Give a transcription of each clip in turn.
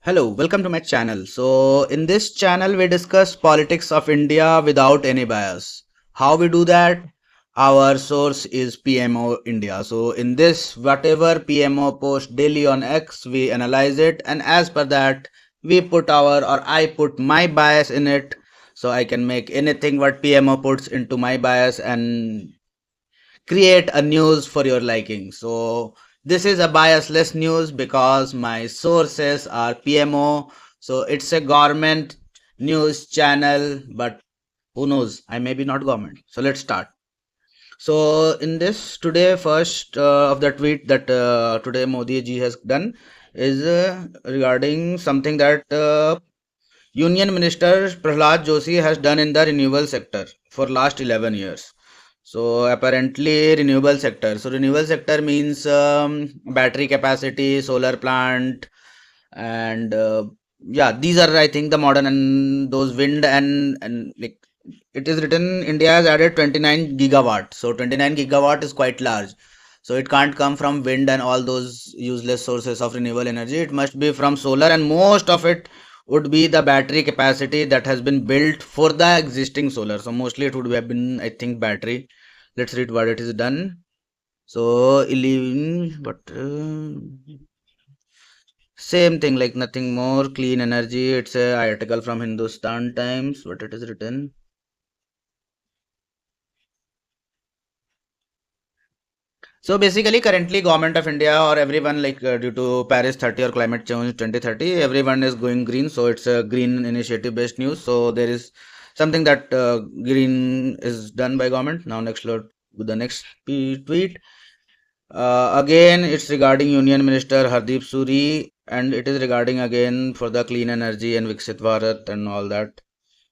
Hello, welcome to my channel. So, in this channel, we discuss politics of India without any bias. How we do that? Our source is PMO India. So, in this, whatever PMO post daily on X, we analyze it, and as per that, we put our or I put my bias in it. So, I can make anything what PMO puts into my bias and create a news for your liking. So this is a biasless news because my sources are PMO. So it's a government news channel, but who knows? I may be not government. So let's start. So in this today, first of the tweet that today Modi ji has done is regarding something that Union Minister Prahlad Joshi has done in the renewable sector for last 11 years. So apparently renewable sector. So renewable sector means battery capacity, solar plant, and yeah, these are I think the modern and those wind and like it is written India has added 29 gigawatt. So 29 gigawatt is quite large. So it can't come from wind and all those useless sources of renewable energy. It must be from solar, and most of it would be the battery capacity that has been built for the existing solar. So mostly it would have been I think battery. Let's read what it is done. So 11, but same thing, like nothing more. Clean energy. It's a article from Hindustan Times. What it is written. So basically, currently, government of India or everyone like due to Paris 30 or climate change 2030, everyone is going green. So it's a green initiative based news. So there is something that green is done by government. Now next load with the next tweet. Again, it's regarding Union Minister Hardeep Suri, and it is regarding again for the clean energy and Viksit Bharat and all that,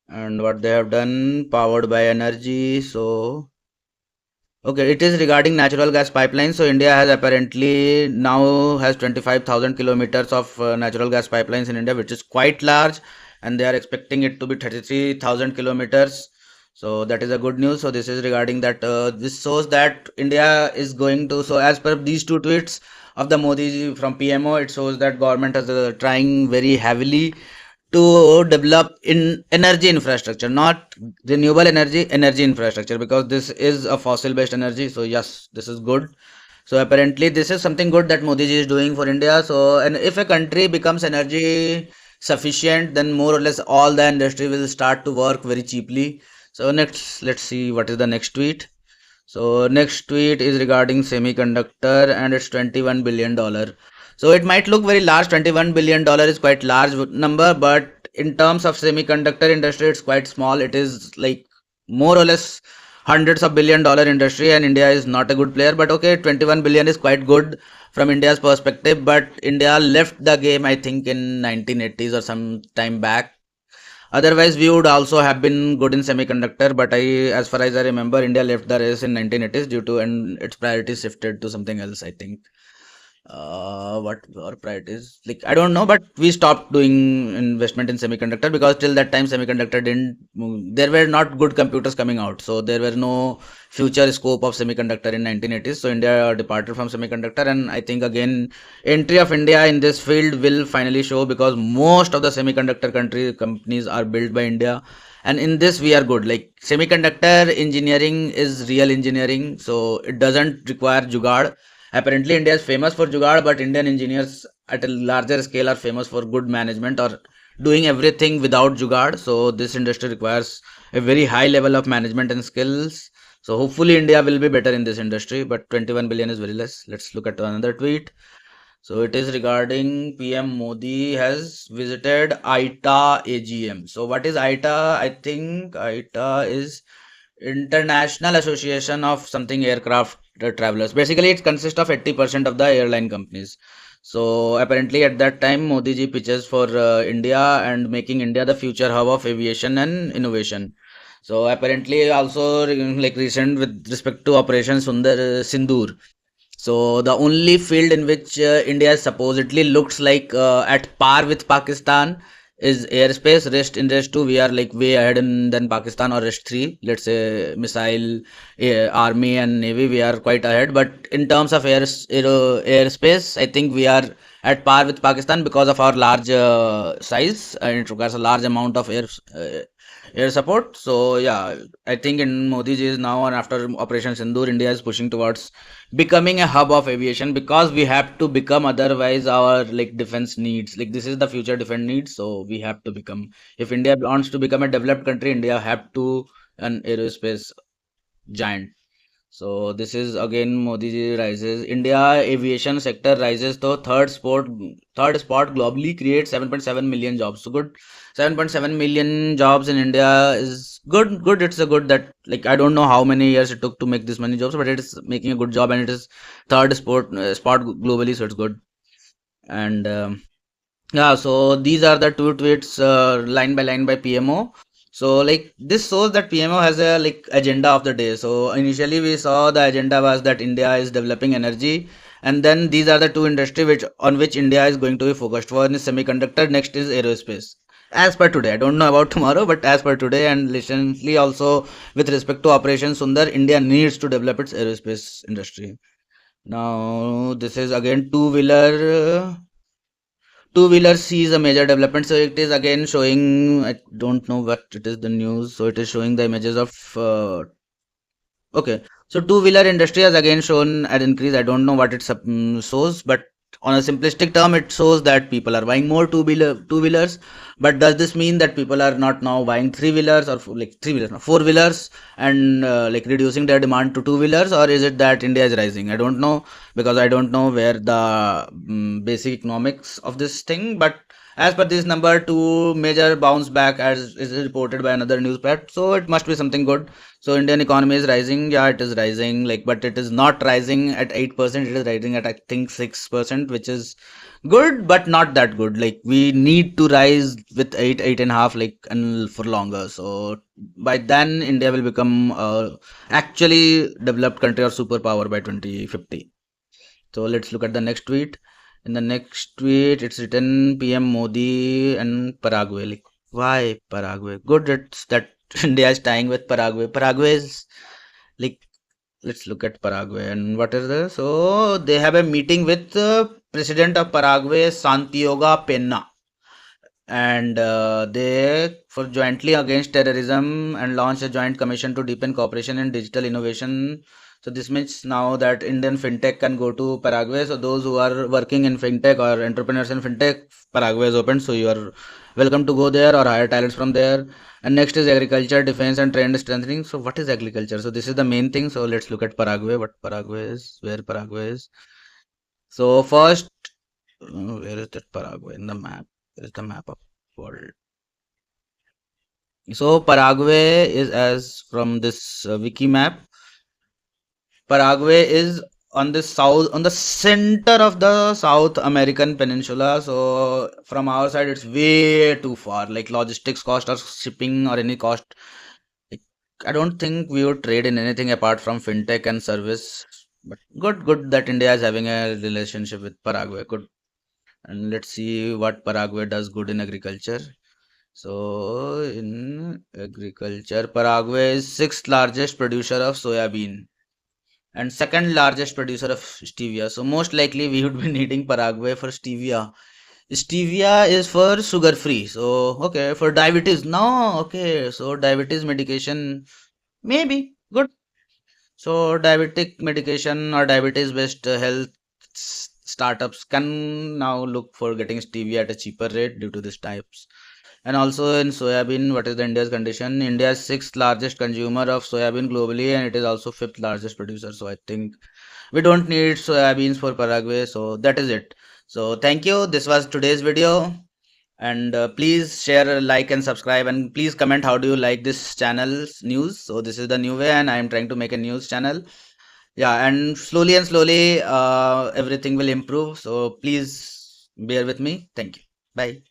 and what they have done, powered by energy. So, okay, it is regarding natural gas pipelines. So, India has apparently now has 25,000 kilometers of natural gas pipelines in India, which is quite large, and they are expecting it to be 33,000 kilometers. So that is a good news. So this is regarding that. This shows that India is going to. So as per these two tweets of the Modi ji from PMO, it shows that government is trying very heavily to develop in energy infrastructure, not renewable energy infrastructure, because this is a fossil based energy. So yes, this is good. So apparently this is something good that Modi ji is doing for India. So and if a country becomes energy sufficient, then more or less all the industry will start to work very cheaply. So next, let's see what is the next tweet. So next tweet is regarding semiconductor, and it's $21 billion. So it might look very large. $21 billion is quite large number, but in terms of semiconductor industry, it's quite small. It is like more or less hundreds of billion-dollar industry, and India is not a good player. But okay, 21 billion is quite good from India's perspective. But India left the game, I think, in 1980s or some time back. Otherwise, we would also have been good in semiconductor, but as far as I remember, India left the race in 1980s due to and its priorities shifted to something else. I think what our priorities like I don't know, but we stopped doing investment in semiconductor because till that time semiconductor didn't. There were not good computers coming out, so there were no future scope of semiconductor in 1980s. So India departed from semiconductor, and I think again entry of India in this field will finally show because most of the semiconductor country companies are built by India, and in this we are good. Like semiconductor engineering is real engineering, so it doesn't require jugaad. Apparently India is famous for jugaad, but Indian engineers at a larger scale are famous for good management or doing everything without jugaad. So this industry requires a very high level of management and skills. So hopefully India will be better in this industry, but 21 billion is very less. Let's look at another tweet. So it is regarding PM Modi has visited ITA AGM. So what is ITA? I think ITA is International Association of something aircraft travelers. Basically, it consists of 80% of the airline companies. So apparently, at that time, Modi ji pitches for India and making India the future hub of aviation and innovation. So apparently, also like recent with respect to Operation Sundar Sindoor. So the only field in which India supposedly looks like at par with Pakistan is airspace. Rest in rest 2, we are like way ahead in than Pakistan, or rest 3. Let's say missile, army and navy, we are quite ahead. But in terms of airspace, I think we are at par with Pakistan because of our large size, and it requires a large amount of air support. So yeah, I think in Modi ji is now, and after Operation Sindoor, India is pushing towards becoming a hub of aviation, because we have to become, otherwise our like defense needs, like this is the future defense needs, so we have to become, if India wants to become a developed country, India have to an aerospace giant. So this is again Modi ji rises. India aviation sector rises to third spot globally, creates 7.7 million jobs. So good, 7.7 million jobs in India is good. Good, it's a good that, like, I don't know how many years it took to make this many jobs, but it is making a good job, and it is spot globally, so it's good. And yeah, so these are the two tweets, line by line by PMO. So like this shows that PMO has a like agenda of the day. So initially we saw the agenda was that India is developing energy, and then these are the two industry which on which India is going to be focused. One is semiconductor, next is aerospace. As per today, I don't know about tomorrow, but as per today, and recently also with respect to Operation Sundar, India needs to develop its aerospace industry. Now this is again two-wheeler sees a major development. So it is again showing, I don't know what it is the news. So it is showing the images of okay. So two-wheeler industry has again shown an increase. I don't know what it shows, but on a simplistic term, it shows that people are buying more two-wheelers. But does this mean that people are not now buying three-wheelers, or like three-wheelers, no, four-wheelers, and like reducing their demand to two-wheelers, or is it that India is rising? I don't know, because I don't know where the basic economics of this thing. But as per this number, two major bounce back as is reported by another newspaper. So it must be something good. So Indian economy is rising. Yeah, it is rising. Like, but it is not rising at 8%. It is rising at, I think, 6%, which is good, but not that good. Like, we need to rise with 8.5, like, and for longer. So by then, India will become actually developed country or superpower by 2050. So let's look at the next tweet. In the next tweet, it's written PM Modi and Paraguay. Like, why Paraguay? Good, it's that India is tying with Paraguay. Paraguay is like, let's look at Paraguay and what is this? So they have a meeting with President of Paraguay, Santiago Pena, and they for jointly against terrorism, and launch a joint commission to deepen cooperation in digital innovation. So this means now that Indian fintech can go to Paraguay. So those who are working in fintech or entrepreneurs in fintech, Paraguay is open, so you are welcome to go there or hire talents from there. And next is agriculture, defense and trade strengthening. So what is agriculture? So this is the main thing. So let's look at Paraguay, what Paraguay is, where Paraguay is. So first, where is that Paraguay in the map? Where is the map of world? So Paraguay is, as from this wiki map, Paraguay is on the south, on the center of the South American peninsula. So from our side, it's way too far. Like logistics cost or shipping or any cost, like, I don't think we would trade in anything apart from fintech and service. But good that India is having a relationship with Paraguay. Good. And let's see what Paraguay does good in agriculture. So in agriculture, Paraguay is sixth largest producer of soybean and second largest producer of stevia. So most likely we would be needing Paraguay for stevia. Stevia is for sugar free. So okay, for diabetes. No, okay. So diabetes medication, maybe good. So diabetic medication or diabetes based health startups can now look for getting stevia at a cheaper rate due to these types. And also in soybean, what is the India's condition? India is sixth largest consumer of soybean globally, and it is also fifth largest producer. So I think we don't need soybeans for Paraguay. So that is it. So thank you. This was today's video. And please share, like, and subscribe. And please comment how do you like this channel's news. So this is the new way, and I am trying to make a news channel. Yeah, and slowly, everything will improve. So please bear with me. Thank you. Bye.